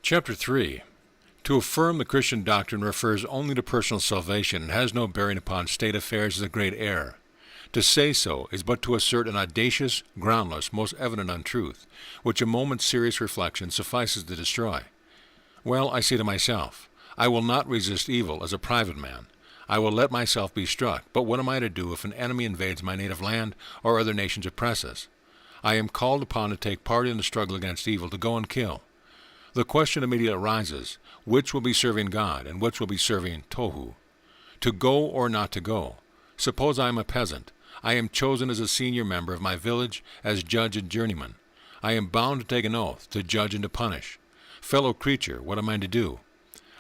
Chapter 3. To affirm the Christian doctrine refers only to personal salvation and has no bearing upon state affairs is a great error. To say so is but to assert an audacious, groundless, most evident untruth, which a moment's serious reflection suffices to destroy. Well, I say to myself, I will not resist evil as a private man. I will let myself be struck, but what am I to do if an enemy invades my native land or other nations oppress us? I am called upon to take part in the struggle against evil, to go and kill. The question immediately arises, which will be serving God and which will be serving Tohu? To go or not to go? Suppose I am a peasant. I am chosen as a senior member of my village as judge and journeyman. I am bound to take an oath, to judge and to punish. Fellow creature, what am I to do?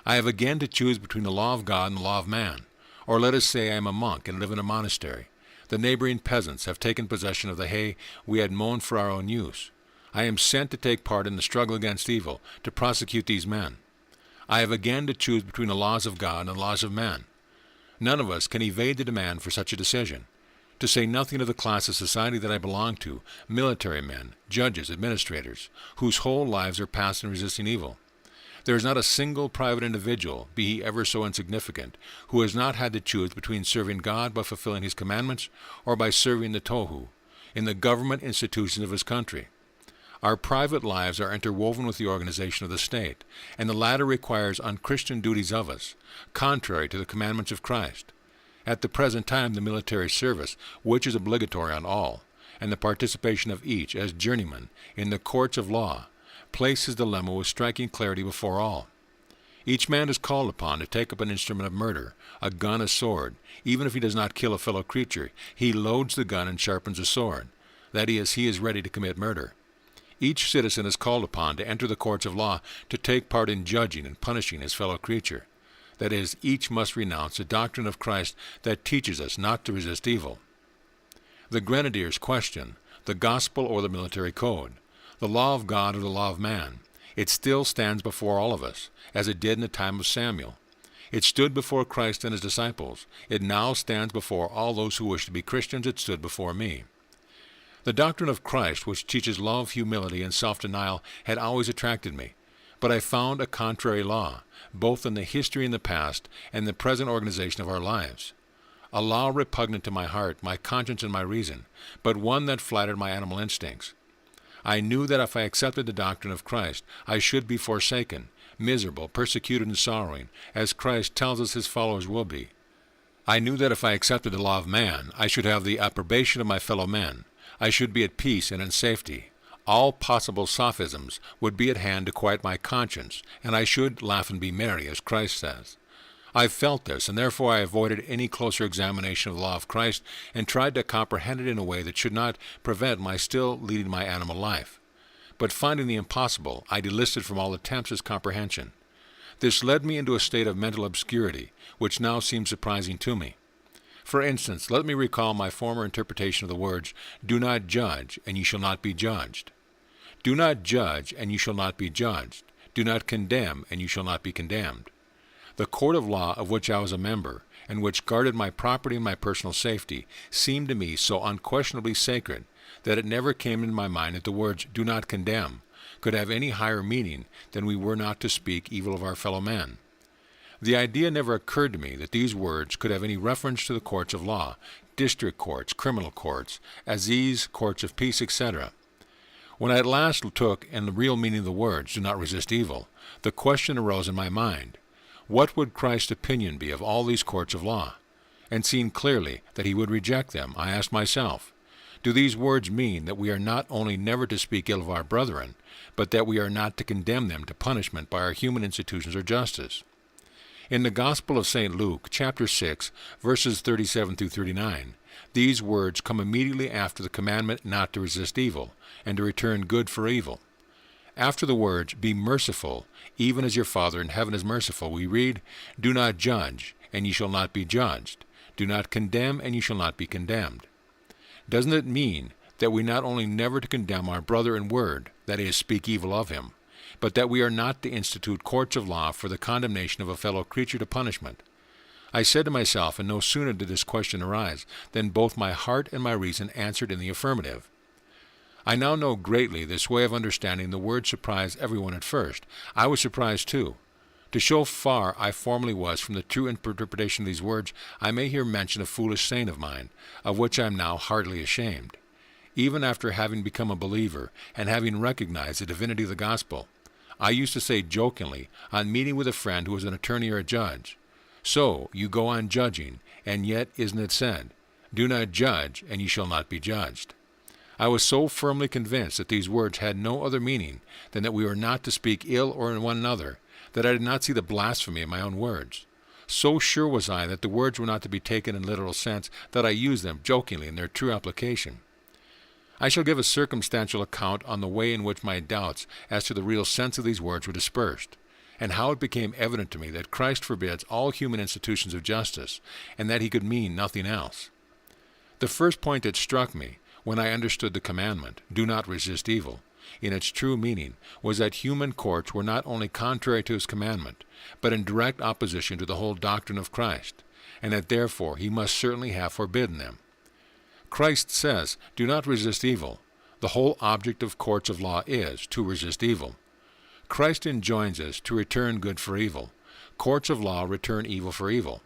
I have again to choose between the law of God and the law of man. Or let us say I am a monk and live in a monastery. The neighboring peasants have taken possession of the hay we had mown for our own use. I am sent to take part in the struggle against evil, to prosecute these men. I have again to choose between the laws of God and the laws of man. None of us can evade the demand for such a decision. To say nothing of the class of society that I belong to, military men, judges, administrators, whose whole lives are passed in resisting evil. There is not a single private individual, be he ever so insignificant, who has not had to choose between serving God by fulfilling his commandments or by serving the Tohu, in the government institutions of his country. Our private lives are interwoven with the organization of the state, and the latter requires unchristian duties of us, contrary to the commandments of Christ. At the present time, the military service, which is obligatory on all, and the participation of each as journeyman in the courts of law, place his dilemma with striking clarity before all. Each man is called upon to take up an instrument of murder, a gun, a sword. Even if he does not kill a fellow creature, he loads the gun and sharpens a sword. That is, he is ready to commit murder. Each citizen is called upon to enter the courts of law to take part in judging and punishing his fellow creature. That is, each must renounce the doctrine of Christ that teaches us not to resist evil. The grenadiers question, the gospel or the military code, the law of God or the law of man. It still stands before all of us, as it did in the time of Samuel. It stood before Christ and his disciples. It now stands before all those who wish to be Christians. It stood before me. The doctrine of Christ, which teaches love, humility, and self-denial, had always attracted me. But I found a contrary law, both in the history in the past and the present organization of our lives. A law repugnant to my heart, my conscience, and my reason, but one that flattered my animal instincts. I knew that if I accepted the doctrine of Christ, I should be forsaken, miserable, persecuted, and sorrowing, as Christ tells us his followers will be. I knew that if I accepted the law of man, I should have the approbation of my fellow men. I should be at peace and in safety. All possible sophisms would be at hand to quiet my conscience, and I should laugh and be merry, as Christ says. I felt this, and therefore I avoided any closer examination of the law of Christ and tried to comprehend it in a way that should not prevent my still leading my animal life. But finding the impossible, I delisted from all attempts at comprehension. This led me into a state of mental obscurity, which now seems surprising to me. For instance, let me recall my former interpretation of the words, "Do not judge, and ye shall not be judged." Do not judge, and you shall not be judged. Do not condemn, and you shall not be condemned. The court of law of which I was a member, and which guarded my property and my personal safety, seemed to me so unquestionably sacred that it never came into my mind that the words, "do not condemn," could have any higher meaning than we were not to speak evil of our fellow men. The idea never occurred to me that these words could have any reference to the courts of law, district courts, criminal courts, assize, courts of peace, etc. When I at last took in the real meaning of the words, "do not resist evil," the question arose in my mind, what would Christ's opinion be of all these courts of law? And seeing clearly that he would reject them, I asked myself, do these words mean that we are not only never to speak ill of our brethren, but that we are not to condemn them to punishment by our human institutions or justice? In the Gospel of St. Luke, chapter 6, verses 37 through 39, these words come immediately after the commandment not to resist evil, and to return good for evil. After the words, "Be merciful, even as your Father in heaven is merciful," we read, "Do not judge, and ye shall not be judged. Do not condemn, and ye shall not be condemned." Doesn't it mean that we not only never to condemn our brother in word, that is, speak evil of him, but that we are not to institute courts of law for the condemnation of a fellow creature to punishment? I said to myself, and no sooner did this question arise, than both my heart and my reason answered in the affirmative. I now know greatly this way of understanding the word surprised everyone at first. I was surprised too. To show far I formerly was from the true interpretation of these words, I may here mention a foolish saying of mine, of which I am now heartily ashamed. Even after having become a believer, and having recognized the divinity of the gospel, I used to say jokingly, on meeting with a friend who was an attorney or a judge, "So, you go on judging, and yet isn't it said, 'Do not judge, and ye shall not be judged'?" I was so firmly convinced that these words had no other meaning than that we were not to speak ill or in one another, that I did not see the blasphemy in my own words. So sure was I that the words were not to be taken in literal sense that I used them jokingly in their true application. I shall give a circumstantial account on the way in which my doubts as to the real sense of these words were dispersed, and how it became evident to me that Christ forbids all human institutions of justice, and that he could mean nothing else. The first point that struck me, when I understood the commandment, "Do not resist evil," in its true meaning, was that human courts were not only contrary to his commandment, but in direct opposition to the whole doctrine of Christ, and that therefore he must certainly have forbidden them. Christ says, "Do not resist evil." The whole object of courts of law is to resist evil. Christ enjoins us to return good for evil. Courts of law return evil for evil.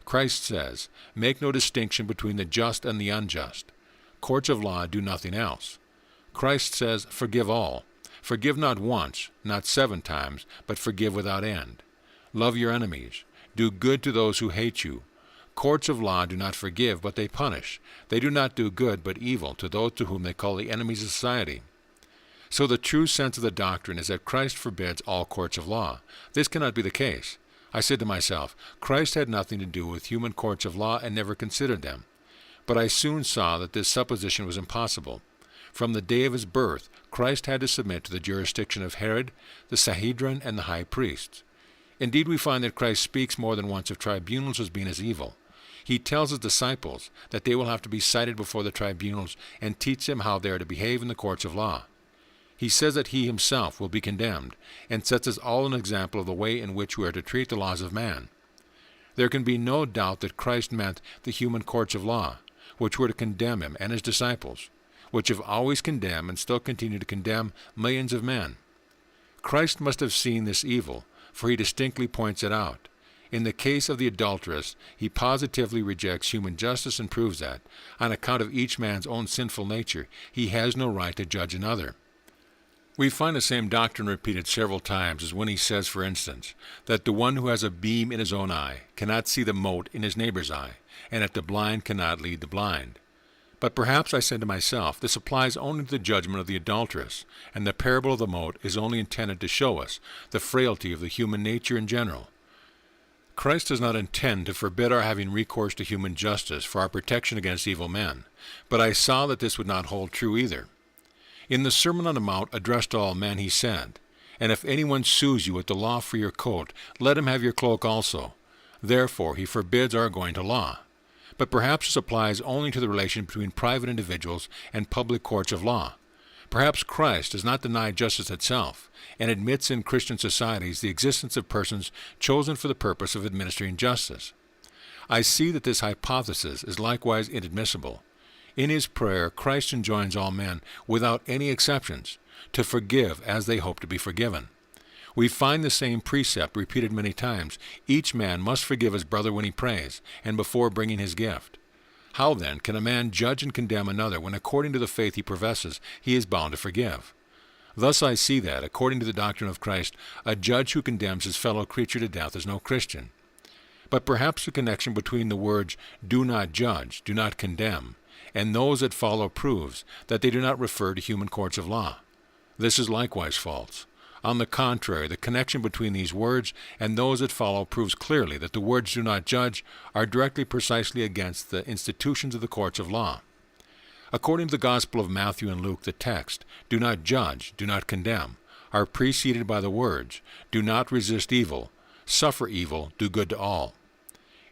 Christ says, "Make no distinction between the just and the unjust." Courts of law do nothing else. Christ says, "Forgive all." Forgive not once, not 7 times, but forgive without end. Love your enemies. Do good to those who hate you. Courts of law do not forgive, but they punish. They do not do good, but evil to those to whom they call the enemies of society. So the true sense of the doctrine is that Christ forbids all courts of law. This cannot be the case. I said to myself, Christ had nothing to do with human courts of law and never considered them. But I soon saw that this supposition was impossible. From the day of his birth, Christ had to submit to the jurisdiction of Herod, the Sanhedrin, and the high priests. Indeed, we find that Christ speaks more than once of tribunals as being as evil. He tells his disciples that they will have to be cited before the tribunals and teach them how they are to behave in the courts of law. He says that he himself will be condemned, and sets us all an example of the way in which we are to treat the laws of man. There can be no doubt that Christ meant the human courts of law, which were to condemn him and his disciples, which have always condemned and still continue to condemn millions of men. Christ must have seen this evil, for he distinctly points it out. In the case of the adulteress, he positively rejects human justice and proves that, on account of each man's own sinful nature, he has no right to judge another. We find the same doctrine repeated several times, as when he says, for instance, that the one who has a beam in his own eye cannot see the mote in his neighbor's eye, and that the blind cannot lead the blind. But perhaps, I said to myself, this applies only to the judgment of the adulteress, and the parable of the mote is only intended to show us the frailty of the human nature in general. Christ does not intend to forbid our having recourse to human justice for our protection against evil men, but I saw that this would not hold true either. In the Sermon on the Mount addressed to all men, he said, "And if anyone sues you at the law for your coat, let him have your cloak also." Therefore he forbids our going to law. But perhaps this applies only to the relation between private individuals and public courts of law. Perhaps Christ does not deny justice itself, and admits in Christian societies the existence of persons chosen for the purpose of administering justice. I see that this hypothesis is likewise inadmissible. In his prayer, Christ enjoins all men, without any exceptions, to forgive as they hope to be forgiven. We find the same precept repeated many times. Each man must forgive his brother when he prays, and before bringing his gift. How then can a man judge and condemn another when, according to the faith he professes, he is bound to forgive? Thus I see that, according to the doctrine of Christ, a judge who condemns his fellow creature to death is no Christian. But perhaps the connection between the words, "do not judge, do not condemn," and those that follow proves that they do not refer to human courts of law. This is likewise false. On the contrary, the connection between these words and those that follow proves clearly that the words "do not judge" are directly precisely against the institutions of the courts of law. According to the Gospel of Matthew and Luke, the text, "Do not judge, do not condemn," are preceded by the words, "Do not resist evil, suffer evil, do good to all."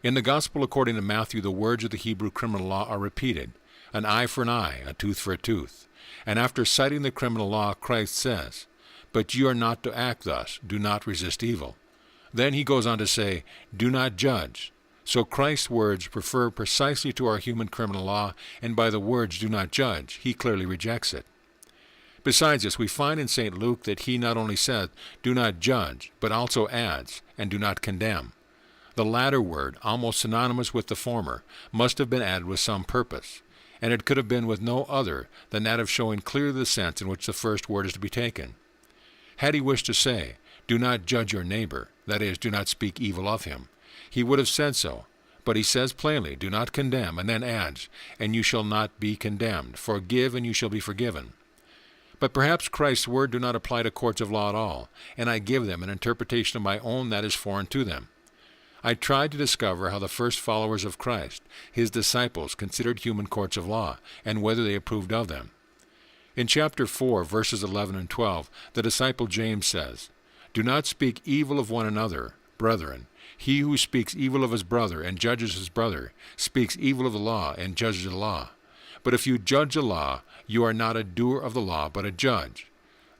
In the Gospel according to Matthew, the words of the Hebrew criminal law are repeated, "An eye for an eye, a tooth for a tooth." And after citing the criminal law, Christ says, "But you are not to act thus, do not resist evil." Then he goes on to say, "Do not judge." So Christ's words refer precisely to our human criminal law, and by the words "do not judge," he clearly rejects it. Besides this, we find in St. Luke that he not only said, "Do not judge," but also adds, "and do not condemn." The latter word, almost synonymous with the former, must have been added with some purpose, and it could have been with no other than that of showing clearly the sense in which the first word is to be taken. Had he wished to say, "Do not judge your neighbor," that is, do not speak evil of him, he would have said so, but he says plainly, "Do not condemn," and then adds, "And you shall not be condemned. Forgive, and you shall be forgiven." But perhaps Christ's word do not apply to courts of law at all, and I give them an interpretation of my own that is foreign to them. I tried to discover how the first followers of Christ, his disciples, considered human courts of law, and whether they approved of them. In chapter 4, verses 11 and 12, the disciple James says, "Do not speak evil of one another, brethren. He who speaks evil of his brother and judges his brother speaks evil of the law and judges the law. But if you judge the law, you are not a doer of the law, but a judge.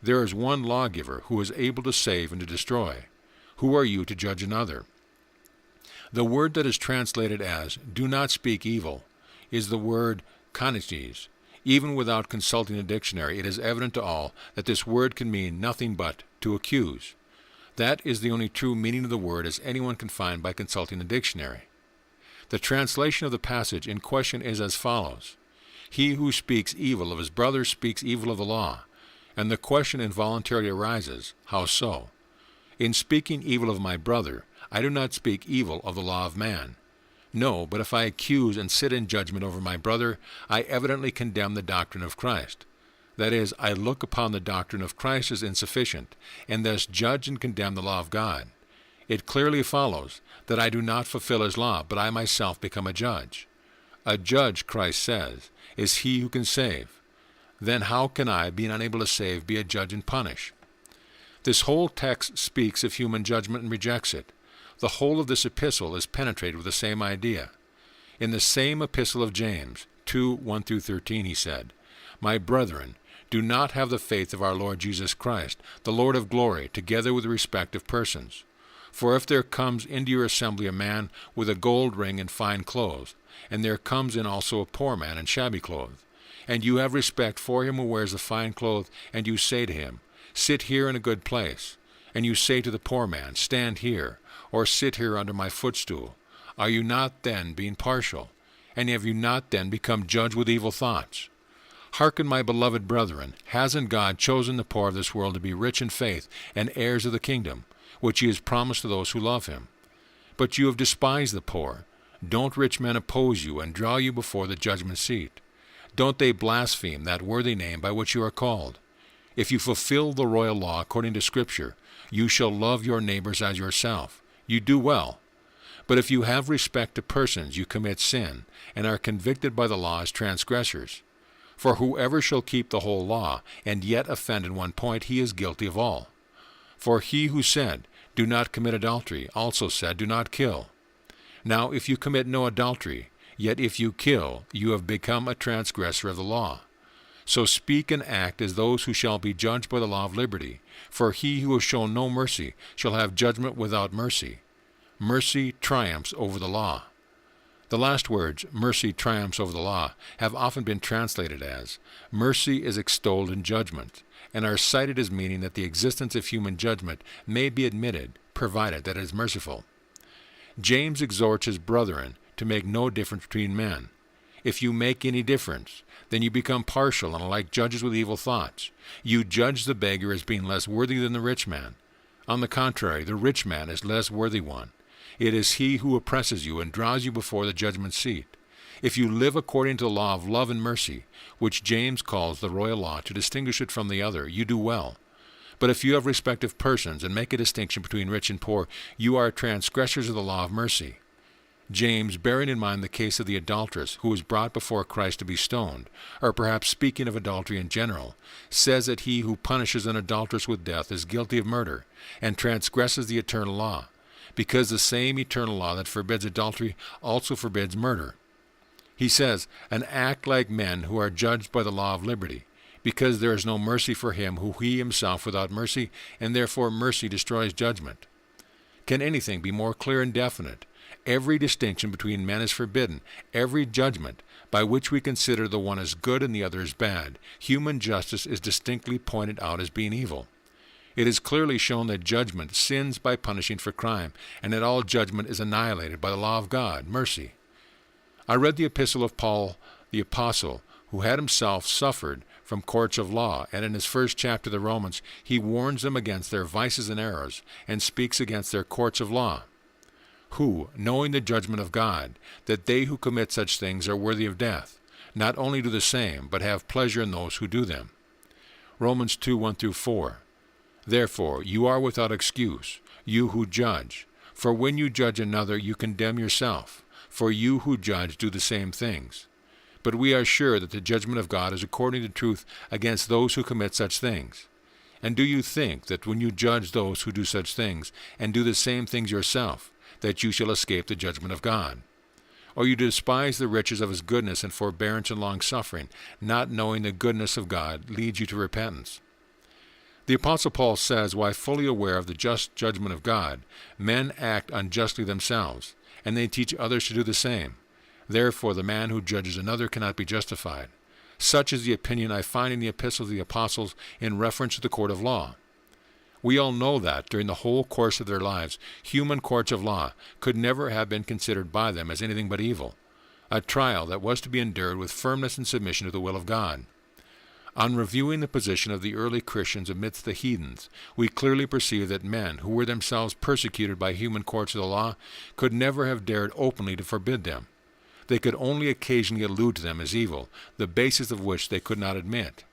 There is one lawgiver who is able to save and to destroy. Who are you to judge another?" The word that is translated as "do not speak evil" is the word konites. Even without consulting a dictionary, it is evident to all that this word can mean nothing but to accuse. That is the only true meaning of the word as anyone can find by consulting a dictionary. The translation of the passage in question is as follows: "He who speaks evil of his brother speaks evil of the law." And the question involuntarily arises, how so? In speaking evil of my brother, I do not speak evil of the law of man. No, but if I accuse and sit in judgment over my brother, I evidently condemn the doctrine of Christ. That is, I look upon the doctrine of Christ as insufficient, and thus judge and condemn the law of God. It clearly follows that I do not fulfill his law, but I myself become a judge. A judge, Christ says, is he who can save. Then how can I, being unable to save, be a judge and punish? This whole text speaks of human judgment and rejects it. The whole of this epistle is penetrated with the same idea. In the same epistle of James, 2, 1-13, he said, "My brethren, do not have the faith of our Lord Jesus Christ, the Lord of glory, together with the respect of persons. For if there comes into your assembly a man with a gold ring and fine clothes, and there comes in also a poor man in shabby clothes, and you have respect for him who wears the fine clothes, and you say to him, 'Sit here in a good place,' and you say to the poor man, 'Stand here,' or 'Sit here under my footstool,' are you not then being partial? And have you not then become judged with evil thoughts? Hearken, my beloved brethren, hasn't God chosen the poor of this world to be rich in faith and heirs of the kingdom, which he has promised to those who love him? But you have despised the poor. Don't rich men oppose you and draw you before the judgment seat? Don't they blaspheme that worthy name by which you are called? If you fulfill the royal law according to Scripture, you shall love your neighbors as yourself. You do well. But if you have respect to persons, you commit sin, and are convicted by the law as transgressors. For whoever shall keep the whole law, and yet offend in one point, he is guilty of all. For he who said, 'Do not commit adultery,' also said, 'Do not kill.' Now if you commit no adultery, yet if you kill, you have become a transgressor of the law. So speak and act as those who shall be judged by the law of liberty. For he who has shown no mercy shall have judgment without mercy. Mercy triumphs over the law." The last words, "mercy triumphs over the law," have often been translated as, "mercy is extolled in judgment," and are cited as meaning that the existence of human judgment may be admitted, provided that it is merciful. James exhorts his brethren to make no difference between men. If you make any difference, then you become partial and are like judges with evil thoughts. You judge the beggar as being less worthy than the rich man. On the contrary, the rich man is less worthy one. It is he who oppresses you and draws you before the judgment seat. If you live according to the law of love and mercy, which James calls the royal law to distinguish it from the other, you do well. But if you have respect of persons and make a distinction between rich and poor, you are transgressors of the law of mercy. James, bearing in mind the case of the adulteress who was brought before Christ to be stoned, or perhaps speaking of adultery in general, says that he who punishes an adulteress with death is guilty of murder and transgresses the eternal law, because the same eternal law that forbids adultery also forbids murder. He says, "And act like men who are judged by the law of liberty, because there is no mercy for him who he himself without mercy, and therefore mercy destroys judgment." Can anything be more clear and definite? Every distinction between men is forbidden. Every judgment by which we consider the one as good and the other as bad, human justice is distinctly pointed out as being evil. It is clearly shown that judgment sins by punishing for crime, and that all judgment is annihilated by the law of God, mercy. I read the epistle of Paul the Apostle, who had himself suffered from courts of law, and in his first chapter of the Romans, he warns them against their vices and errors, and speaks against their courts of law. Who, knowing the judgment of God, that they who commit such things are worthy of death, not only do the same, but have pleasure in those who do them. Romans 2:1-4. Therefore you are without excuse, you who judge. For when you judge another, you condemn yourself. For you who judge do the same things. But we are sure that the judgment of God is according to truth against those who commit such things. And do you think that when you judge those who do such things, and do the same things yourself, that you shall escape the judgment of God? Or you despise the riches of his goodness and forbearance and long-suffering, not knowing the goodness of God leads you to repentance? The Apostle Paul says, while fully aware of the just judgment of God, men act unjustly themselves, and they teach others to do the same. Therefore the man who judges another cannot be justified. Such is the opinion I find in the epistles of the apostles in reference to the court of law. We all know that, during the whole course of their lives, human courts of law could never have been considered by them as anything but evil, a trial that was to be endured with firmness and submission to the will of God. On reviewing the position of the early Christians amidst the heathens, we clearly perceive that men who were themselves persecuted by human courts of the law could never have dared openly to forbid them. They could only occasionally allude to them as evil, the basis of which they could not admit.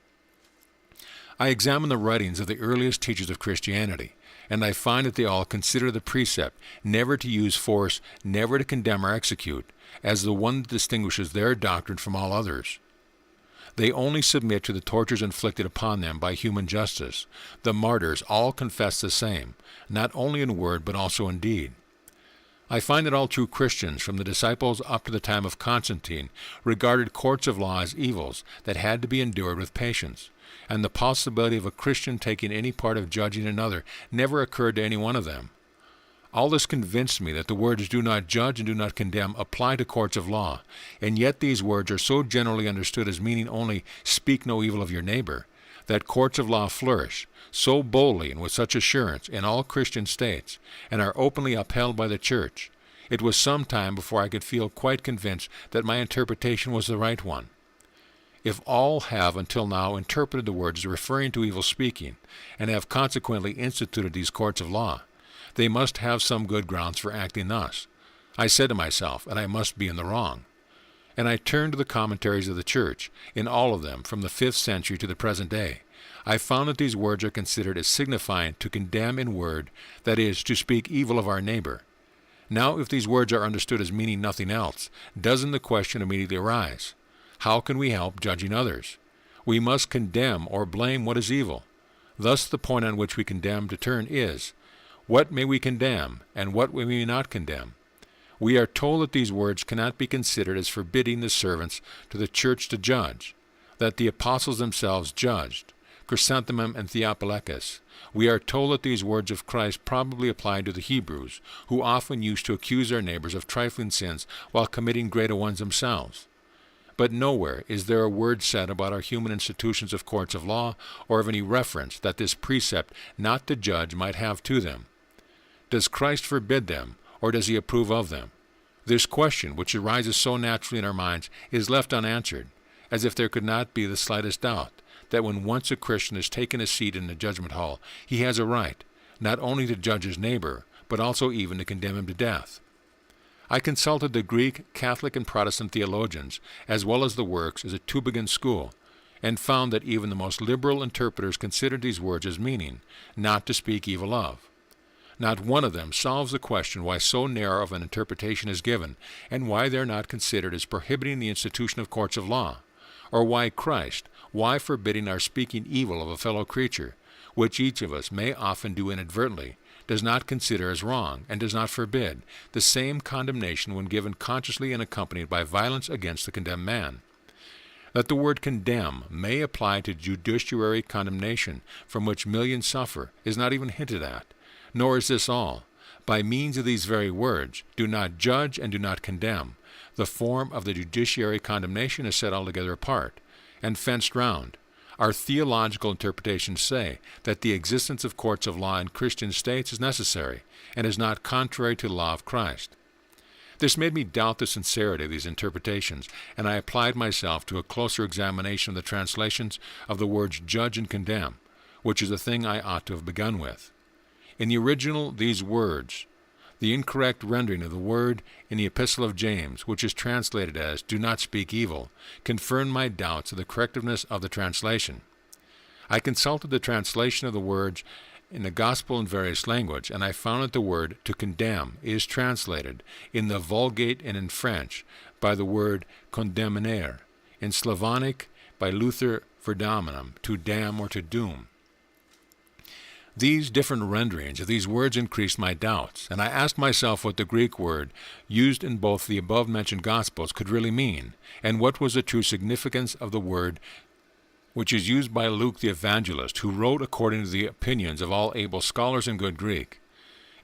I examine the writings of the earliest teachers of Christianity, and I find that they all consider the precept never to use force, never to condemn or execute, as the one that distinguishes their doctrine from all others. They only submit to the tortures inflicted upon them by human justice. The martyrs all confess the same, not only in word but also in deed. I find that all true Christians, from the disciples up to the time of Constantine, regarded courts of law as evils that had to be endured with patience, and the possibility of a Christian taking any part of judging another never occurred to any one of them. All this convinced me that the words "do not judge" and "do not condemn" apply to courts of law, and yet these words are so generally understood as meaning only "speak no evil of your neighbor," that courts of law flourish so boldly and with such assurance in all Christian states, and are openly upheld by the Church. It was some time before I could feel quite convinced that my interpretation was the right one. If all have until now interpreted the words as referring to evil speaking, and have consequently instituted these courts of law, they must have some good grounds for acting thus. I said to myself, and I must be in the wrong. And I turned to the commentaries of the Church, in all of them, from the 5th century to the present day. I found that these words are considered as signifying to condemn in word, that is, to speak evil of our neighbor. Now, if these words are understood as meaning nothing else, doesn't the question immediately arise? How can we help judging others? We must condemn or blame what is evil. Thus the point on which we condemn to turn is, what may we condemn, and what may we not condemn? We are told that these words cannot be considered as forbidding the servants to the Church to judge, that the apostles themselves judged, Chrysanthemum and Theophilus. We are told that these words of Christ probably applied to the Hebrews, who often used to accuse their neighbors of trifling sins while committing greater ones themselves. But nowhere is there a word said about our human institutions of courts of law, or of any reference that this precept not to judge might have to them. Does Christ forbid them, or does he approve of them? This question, which arises so naturally in our minds, is left unanswered, as if there could not be the slightest doubt that when once a Christian has taken a seat in the judgment hall, he has a right, not only to judge his neighbor, but also even to condemn him to death. I consulted the Greek, Catholic, and Protestant theologians, as well as the works as a Tübingen school, and found that even the most liberal interpreters considered these words as meaning, not to speak evil of. Not one of them solves the question why so narrow of an interpretation is given, and why they are not considered as prohibiting the institution of courts of law, or why Christ, why forbidding our speaking evil of a fellow creature, which each of us may often do inadvertently, does not consider as wrong, and does not forbid, the same condemnation when given consciously and accompanied by violence against the condemned man. That the word condemn may apply to judiciary condemnation, from which millions suffer, is not even hinted at. Nor is this all, By means of these very words, do not judge and do not condemn, the form of the judiciary condemnation is set altogether apart and fenced round. Our theological interpretations say that the existence of courts of law in Christian states is necessary and is not contrary to the law of Christ. This made me doubt the sincerity of these interpretations, and I applied myself to a closer examination of the translations of the words judge and condemn, which is the thing I ought to have begun with. In the original, these words, the incorrect rendering of the word in the Epistle of James, which is translated as do not speak evil, confirmed my doubts of the correctness of the translation. I consulted the translation of the words in the Gospel in various language, and I found that the word to condemn is translated in the Vulgate and in French by the word condemner, in Slavonic by Luther verdaminum, to damn or to doom. These different renderings of these words increased my doubts, and I asked myself what the Greek word used in both the above-mentioned Gospels could really mean, and what was the true significance of the word which is used by Luke the evangelist, who wrote according to the opinions of all able scholars in good Greek.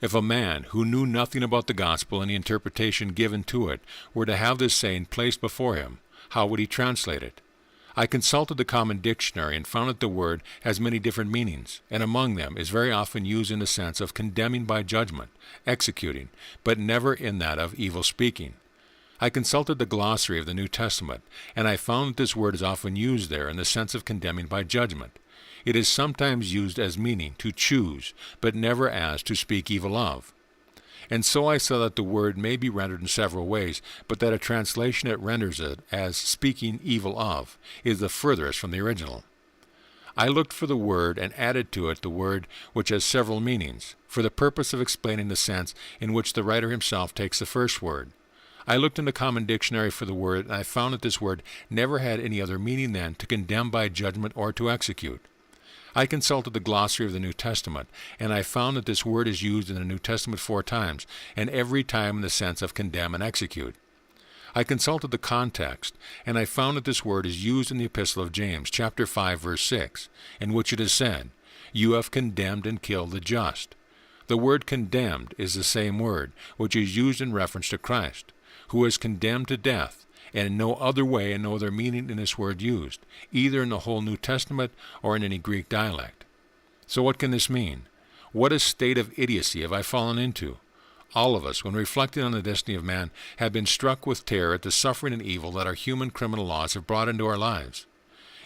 If a man who knew nothing about the gospel and the interpretation given to it were to have this saying placed before him, how would he translate it? I consulted the common dictionary and found that the word has many different meanings, and among them is very often used in the sense of condemning by judgment, executing, but never in that of evil speaking. I consulted the glossary of the New Testament, and I found that this word is often used there in the sense of condemning by judgment. It is sometimes used as meaning to choose, but never as to speak evil of. And so I saw that the word may be rendered in several ways, but that a translation that renders it as speaking evil of is the furthest from the original. I looked for the word and added to it the word which has several meanings, for the purpose of explaining the sense in which the writer himself takes the first word. I looked in the common dictionary for the word, and I found that this word never had any other meaning than to condemn by judgment or to execute. I consulted the glossary of the New Testament, and I found that this word is used in the New Testament 4 times, and every time in the sense of condemn and execute. I consulted the context, and I found that this word is used in the Epistle of James, chapter 5, verse 6, in which it is said, "You have condemned and killed the just." The word condemned is the same word, which is used in reference to Christ, who is condemned to death, and in no other way and no other meaning in this word used, either in the whole New Testament or in any Greek dialect. So what can this mean? What a state of idiocy have I fallen into? All of us, when reflecting on the destiny of man, have been struck with terror at the suffering and evil that our human criminal laws have brought into our lives.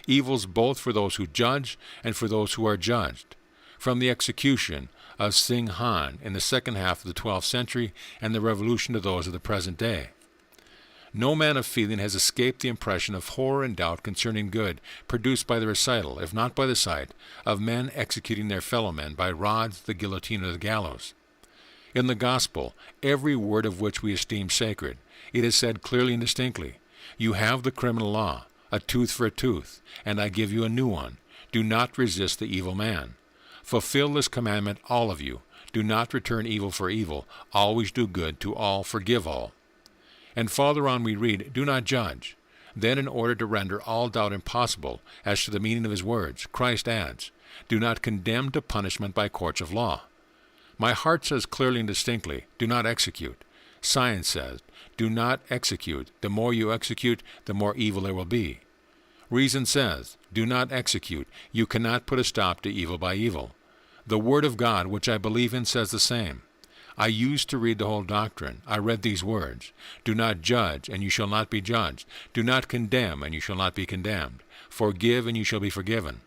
Evils both for those who judge and for those who are judged. From the execution of Sing Han in the second half of the 12th century and the revolution to those of the present day. No man of feeling has escaped the impression of horror and doubt concerning good produced by the recital, if not by the sight, of men executing their fellow men by rods, the guillotine, or the gallows. In the gospel, every word of which we esteem sacred, it is said clearly and distinctly, "You have the criminal law, a tooth for a tooth, and I give you a new one. Do not resist the evil man. Fulfill this commandment, all of you. Do not return evil for evil. Always do good to all, forgive all." And farther on we read, "Do not judge." Then, in order to render all doubt impossible as to the meaning of his words, Christ adds, "Do not condemn to punishment by courts of law." My heart says clearly and distinctly, "Do not execute." Science says, "Do not execute. The more you execute, the more evil there will be." Reason says, "Do not execute. You cannot put a stop to evil by evil." The Word of God, which I believe in, says the same. I used to read the whole doctrine. I read these words, "Do not judge, and you shall not be judged. Do not condemn, and you shall not be condemned. Forgive, and you shall be forgiven."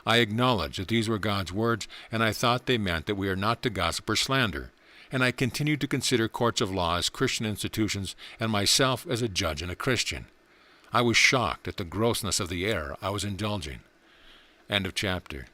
I acknowledged that these were God's words, and I thought they meant that we are not to gossip or slander, and I continued to consider courts of law as Christian institutions and myself as a judge and a Christian. I was shocked at the grossness of the error I was indulging. End of chapter.